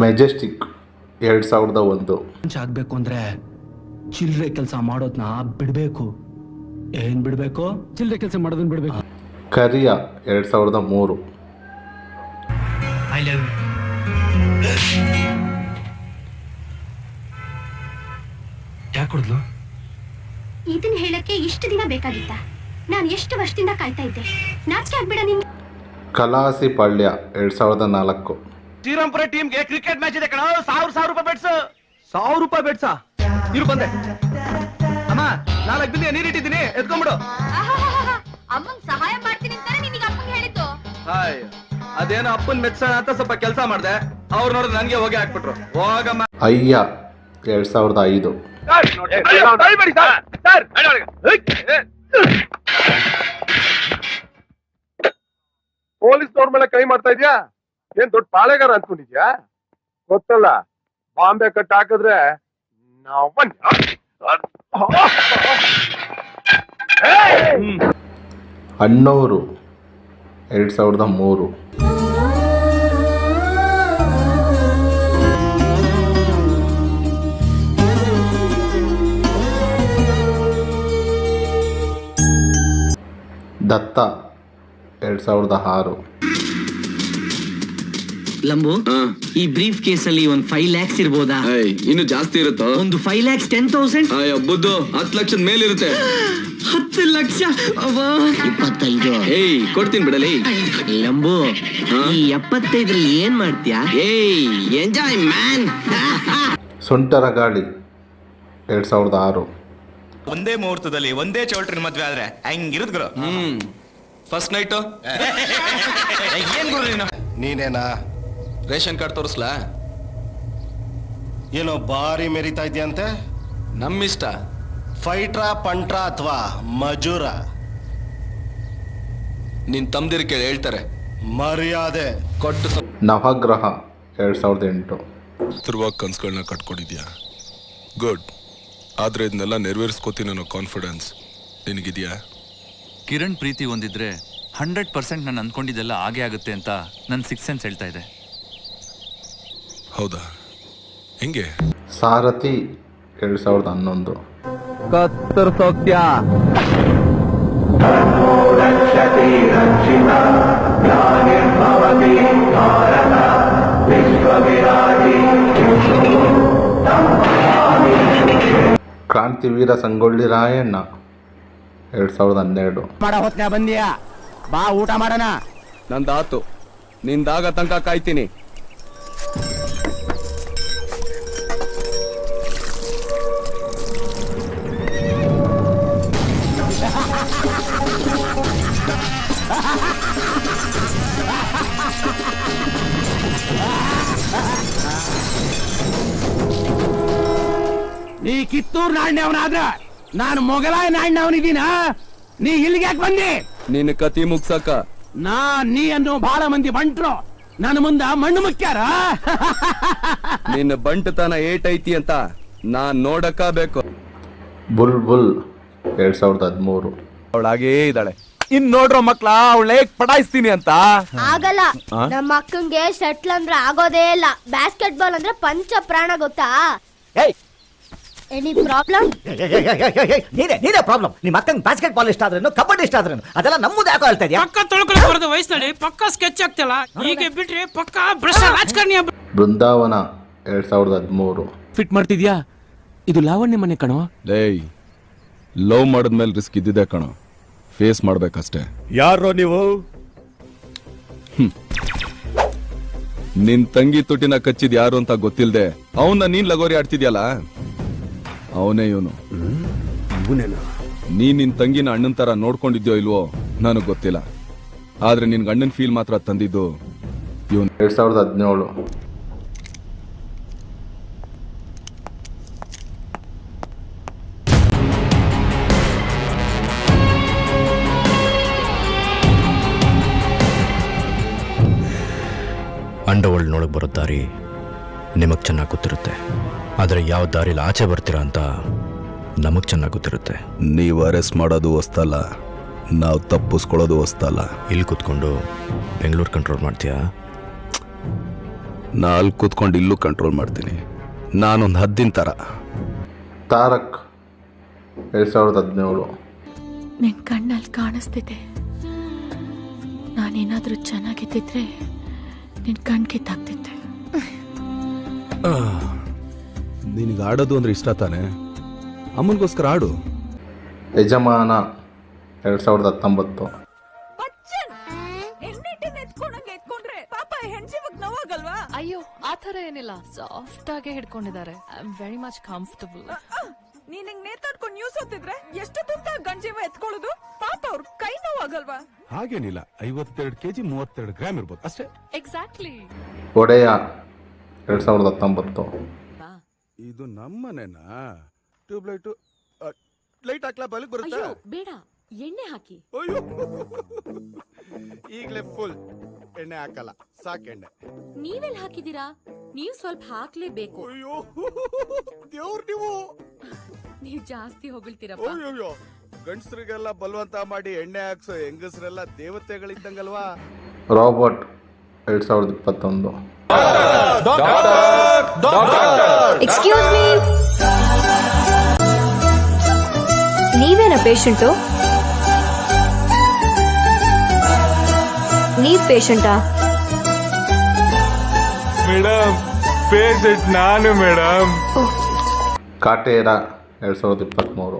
Majestic 2001. ಆಗ್ಬೇಕು ಅಂದ್ರೆ ಚಿಲ್ಲರೆ ಕೆಲಸ ಮಾಡೋದನ್ನ ಬಿಡಬೇಕು. ಏನ್ ಬಿಡಬೇಕು? ಚಿಲ್ಲರೆ ಕೆಲಸ ಮಾಡೋದನ್ನ ಬಿಡಬೇಕು. ಕರಿಯ 2003. ಐ ಲವ್ ಯಾಕೆ ಕೊಡ್ಲು? ಇದನ್ನ ಹೇಳಕ್ಕೆ ಇಷ್ಟು ದಿನ ಬೇಕಾಗಿತ್ತ? ನಾನು ಎಷ್ಟು ವರ್ಷದಿಂದ ಕಾಯ್ತಾ ಇದ್ದೆ. ನಾಚಿಕೆ ಆಗ್ಬೇಡ ನಿನ್. ಕಲಾಸಿ ಪಾಳ್ಯ 2004. ಶ್ರೀರಾಮ್ಪುರ ಟೀಮ್ಗೆ ಕ್ರಿಕೆಟ್ ಮ್ಯಾಚ್ ಇದೆ ಕಣ. 1000 ರೂಪಾಯಿ ಬೆಟ್ಸ್. 1000 ರೂಪಾಯಿ ಬೆಟ್ಸಾ? ಇರು ಬಂದೆ. ಅಮ್ಮ 4 ಬಿಂದಿಗೆ ನೀರಿಟ್ಟಿದ್ದೀನಿ, ಎತ್ಕೊಂಡ್ಬಿಡು. ಅಮ್ಮಂಗ್ ಸಹಾಯ ಮಾಡ್ತೀನಿ ಅಂತಾನೆ ನಿನಗೆ ಅಪ್ಪಂಗೆ ಹೇಳಿದ್ದು. ಹಾಯ್, ಅದೇನೋ ಅಪ್ಪನ್ ಮೆಚ್ಚೋಣ ಅಂತ ಸ್ವಲ್ಪ ಕೆಲಸ ಮಾಡ್ದೆ. ಅವ್ರು ನೋಡಿದ್ರೆ ನನಗೆ ಹೋಗಿ ಹಾಕ್ಬಿಟ್ರು. ಹೋಗಮ್ಮ. ಅಯ್ಯ 2005. ಪೊಲೀಸ್ನವ್ರ ಮೇಲೆ ಕೈ ಮಾಡ್ತಾ ಇದ್ಯಾ? ಏನ್ ದೊಡ್ಡ ಪಾಳೆಗಾರ ಅನ್ಕೊಂಡಿದ್ಯಾ? ಗೊತ್ತಲ್ಲ, ಬಾಂಬೆ ಕಟ್ ಹಾಕಿದ್ರೆ ಅಣ್ಣೂರು 2003. ದತ್ತ 2006. ಲಂಬು, ಈ ಬ್ರೀಫ್ ಕೇಸ್ ಅಲ್ಲಿ ಒಂದು 5 lakhs ಇರ್ಬೋದಾ? ಇನ್ನು ಜಾಸ್ತಿ ಇರುತ್ತೋ? ಒಂದು 5 lakhs 10,000. ಬುದ್ದು 10 ಲಕ್ಷದ ಮೇಲಿರುತ್ತೆ. 10 ಲಕ್ಷ? 25. ಕೊಡ್ತೀನಿ ಬಿಡಲಿ. ಲಂಬು, ಈ 75ರಲ್ಲಿ ಏನ್ ಮಾಡ್ತೀಯಾ? Enjoy man. ಸುಂಟರ ಗಾಳಿ 2006. ಒಂದೇ ಮುಹೂರ್ತದಲ್ಲಿ ಒಂದೇ ಚೌಲ್ಟ್ರಿ ಮದ್ವೆ ಆದ್ರೆ ಹೆಂಗಿರುದ್ ಗುರು? ಫಸ್ಟ್ ನೈಟ್ ಏನ್ ಗುರು ನೀನು? ನೀನೇನಾ? ರೇಷನ್ ಕಾರ್ಡ್ ತೋರಿಸ್ಲಾ? ಏನೋ ಬಾರಿ ಮೆರಿತಾ ಇದೆಯಂತೆ. ನಮ್ಮಿಷ್ಟ. ಫೈಟ್ರಾ, ಪಂಟ್ರಾ ಅಥವಾ ಮಜೂರ? ನಿನ್ ತಮ್ದಿರ್ ಕೇಳಿ ಹೇಳ್ತಾರೆ. ಮರ್ಯಾದೆ ಕೊಟ್ಟು. ನವಗ್ರಹ 2008. ಹತ್ತಿರವಾಗಿ ಕನ್ಸುಗಳನ್ನ ಕಟ್ಕೊಂಡಿದ್ಯಾ? ಗುಡ್. ಆದರೆ ಇದನ್ನೆಲ್ಲ ನೆರವೇರಿಸ್ಕೋತೀನಿ ಅನ್ನೋ ಕಾನ್ಫಿಡೆನ್ಸ್ ನಿನಗಿದೆಯಾ? ಕಿರಣ್ ಪ್ರೀತಿ ಹೊಂದಿದ್ರೆ 100% ನಾನು ಅಂದ್ಕೊಂಡಿದ್ದೆಲ್ಲ ಹಾಗೆ ಆಗುತ್ತೆ ಅಂತ ನನ್ನ 6th ಸೆನ್ಸ್ ಹೇಳ್ತಾ ಇದೆ. ಹೌದಾ? ಹೆಂಗೆ? ಸಾರಥಿ 2011. ಕತ್ತರಿಸೋಕ್ತ್ಯ. ಕ್ರಾಂತಿವೀರ ಸಂಗೊಳ್ಳಿ ರಾಯಣ್ಣ 2012. ಮಾಡ ಹೊತ್ನ್ಯಾ ಬಂದಿಯಾ? ಬಾ ಊಟ ಮಾಡೋಣ. ನಂದಾತು, ನಿಂದಾಗ ತನಕ ಕಾಯ್ತೀನಿ. ನೀ ಕಿತ್ತೂರ್ ನಾಣ್ಯವನಾದ್ರ ನಾನು ಮೊಗಲಾಯ ನಾಣ್ಯವನಿದ್ದೀನ. ನೀ ಇಲ್ಲಿಗೆ ಯಾಕೆ ಬಂದಿ? ನಿನ್ನ ಕತಿ ಮುಗ್ಸಕ. ನೀ ಅನ್ನೋ ಬಹಳ ಮಂದಿ ಬಂಟ್ರು ನನ್ನ ಮುಂದ ಮಣ್ಣು ಮುಕ್ಕ್ಯಾರ. ನಿನ್ನ ಬಂಟತನ ಏಟೈತಿ ಅಂತ ನಾನ್ ನೋಡಕ ಬೇಕು. ಬುಲ್ಬುಲ್ 2013. ಅವಳಾಗೇ ಇದ್ದಾಳೆ. ಇನ್ ನೋಡ್ರೋ ಮಕ್ಳ, ಅವಳೇ ಪಟಾಯಿಸ್ತೀನಿ ಅಂತ. ಆಗಲ್ಲ, ನಮ್ಮ ಅಕ್ಕಂಗೆ ಶಟ್ಲ್ ಅಂದ್ರೆ ಆಗೋದೇ ಇಲ್ಲ. ಬ್ಯಾಸ್ಕೆಟ್ ಬಾಲ್ ಅಂದ್ರೆ ಪಂಚ ಪ್ರಾಣ, ಗೊತ್ತಾ? Any problem? ನೀನೇ ಪ್ರಾಬ್ಲಮ್. ನಿಮ್ಮ ಅಕ್ಕಂಗೆ ಬಾಸ್ಕೆಟ್ ಬಾಲ್ ಇಷ್ಟ ಆದ್ರೇನು, ಕಬಡ್ಡಿ ಇಷ್ಟ ಆದ್ರೇನು, ಅದೆಲ್ಲ ನಮ್ಮದು ಯಾಕೋ ಹೇಳ್ತಾ ಇದೆಯಾ? ಪಕ್ಕ ತೊಳ್ಕೊಳ್ಳೋ ಬರೋದು ವಯಸ್ಸಿನಲ್ಲಿ ಪಕ್ಕ ಸ್ಕೆಚ್ ಆಗ್ತಿಲ್ಲ. ಈಗ ಬಿಟ್ರೆ ಪಕ್ಕ ಬ್ರಷ್ ರಾಜಕಾರಣಿ. ಬೃಂದಾವನ 2013. ಫಿಟ್ ಮಾಡ್ತಿದ್ಯಾ? ಇದು ಲಾವಣ್ಯ ಮನೆ ಕಣೋ. ಲವ್ ಮಾಡಿದ್ಮೇಲೆ ರಿಸ್ಕ್ ಇದ್ದಿದೆ ಕಣೋ, ಫೇಸ್ ಮಾಡ್ಬೇಕಷ್ಟೇ. ಯಾರೋ ನೀವು? ನಿನ್ ತಂಗಿ ತುಟಿನ ಕಚ್ಚಿದ್ ಯಾರು ಅಂತ ಗೊತ್ತಿಲ್ದೆ ಅವನ್ನ ನೀನ್ ಲಗೋರಿ ಆಡ್ತಿದ್ಯಲ್ಲ, ಅವನೇ ಇವನು. ನೀನ್ ನಿನ್ ತಂಗಿನ ಅಣ್ಣನ್ ತರ ನೋಡ್ಕೊಂಡಿದ್ಯೋ ಇಲ್ವೋ ನನಗ್ ಗೊತ್ತಿಲ್ಲ, ಆದ್ರೆ ನಿನ್ ಅಣ್ಣನ್ ಫೀಲ್ ಮಾತ್ರ ತಂದಿದ್ದು ಇವನು. 2017. ಅಂಡರ್ವರ್ಲ್ಡ್ ನೋಡಕ್ ಬರೋ ದಾರಿ ನಿಮಗೆ ಚೆನ್ನಾಗಿ ಗೊತ್ತಿರುತ್ತೆ, ಆದರೆ ಯಾವ ದಾರಿಲಿ ಆಚೆ ಬರ್ತೀರಾ ಅಂತ ನಮಗೆ ಚೆನ್ನಾಗಿ ಗೊತ್ತಿರುತ್ತೆ. ನೀವು ಅರೆಸ್ಟ್ ಮಾಡೋದು ಹೊಸ್ತಲ್ಲ, ನಾವು ತಪ್ಪಿಸ್ಕೊಳ್ಳೋದು ಹೊಸ್ತಲ್ಲ. ಇಲ್ಲಿ ಕೂತ್ಕೊಂಡು ಬೆಂಗಳೂರು ಕಂಟ್ರೋಲ್ ಮಾಡ್ತೀಯಾ? ಅಲ್ಲಿ ಕೂತ್ಕೊಂಡು ಇಲ್ಲೂ ಕಂಟ್ರೋಲ್ ಮಾಡ್ತೀನಿ. ನಾನೊಂದು ಹದ್ದಿನ ಥರ. ತಾರಕ್ 2017. ನಿನ್ ಕಣ್ಣಲ್ಲಿ ಕಾಣಿಸ್ತಿದೆ. ನಾನೇನಾದ್ರೂ ಚೆನ್ನಾಗಿದ್ದಿದ್ರೆ ನಿನ್ ಕಣ್ಗೆ ತಾಗ್ತಿದ್ದೆ. ನಿನಗೆ ಆಡೋದು ಅಂದ್ರೆ ಇಷ್ಟ ತಾನೆ? ಅಮ್ಮನಿಗೋಸ್ಕರ ಆಡು. ಯಜಮಾನ 2019. ಅಯ್ಯೋ ಆತರ ಏನಿಲ್ಲ, ಸಾಫ್ಟ್ ಆಗಿ ಹಿಡ್ಕೊಂಡಿದ್ದಾರೆ. I am very much comfortable. ನೀನ್ ಹಿಂಗ್ ನೇತಾಡ್ಕೊಂಡು ನ್ಯೂಸ್ ಓದ್ತಿದ್ರೆ ಎಷ್ಟು ತುತ್ತ ಗಂಜೀವ ಎತ್ಕೊಳ್ಳೋದು? ಪಾಪ ಅವ್ರ ಕೈ ನೋವಾಗಲ್ವಾ? ಹಾಗೇನಿಲ್ಲ, 52 kg 32 ಗ್ರಾಮ್ ಇರ್ಬೋದು ಅಷ್ಟೇ. ಎಕ್ಸಾಕ್ಟ್ಲಿ. ಒಡೆಯ 2019. ಇದು ನಮ್ಮನೆನಾ? ಟ್ಯೂಬ್ಲೈಟ್ ಲೈಟ್ ಹಾಕ್ಲಾ? ಬಲ್ಕ್ ಬರುತ್ತೆ? ಬೇಡ, ಎಣ್ಣೆ ಹಾಕಿ. ಅಯ್ಯೋ, ಈಗಲೇ ಫುಲ್ ಎಣ್ಣೆ ಹಾಕಲ್ಲ, ಸಾಕೆಣ್ಣೆ. ನೀವೆಲ್ಲ ಹಾಕಿದೀರಾ? ನೀವು ಸ್ವಲ್ಪ ಹಾಕ್ಲೇಬೇಕು. ಅಯ್ಯೋ ದೇವ್ರ, ನೀವು ಜಾಸ್ತಿ ಹೊಗಳ್ತೀರಪ್ಪ. ಅಯ್ಯೋ, ಗಂಡಸರಿಗೆಲ್ಲ ಬಲವಂತ ಮಾಡಿ ಎಣ್ಣೆ ಹಾಕ್ಸೋ ಹೆಂಗಸರೆಲ್ಲ ದೇವತೆಗಳಿದ್ದಂಗಲ್ವಾ? ರಾಬರ್ಟ್ 2021. ಎಕ್ಸ್ಕ್ಯೂಸ್ ಮೀ, ನೀವೇನ ಪೇಷಂಟು? ನೀವ್ ಪೇಷಂಟಾ? ಮೇಡಮ್, ಪೇಷಂಟ್ ನಾನು ಮೇಡಮ್. ಕಾಟೇರ 2023.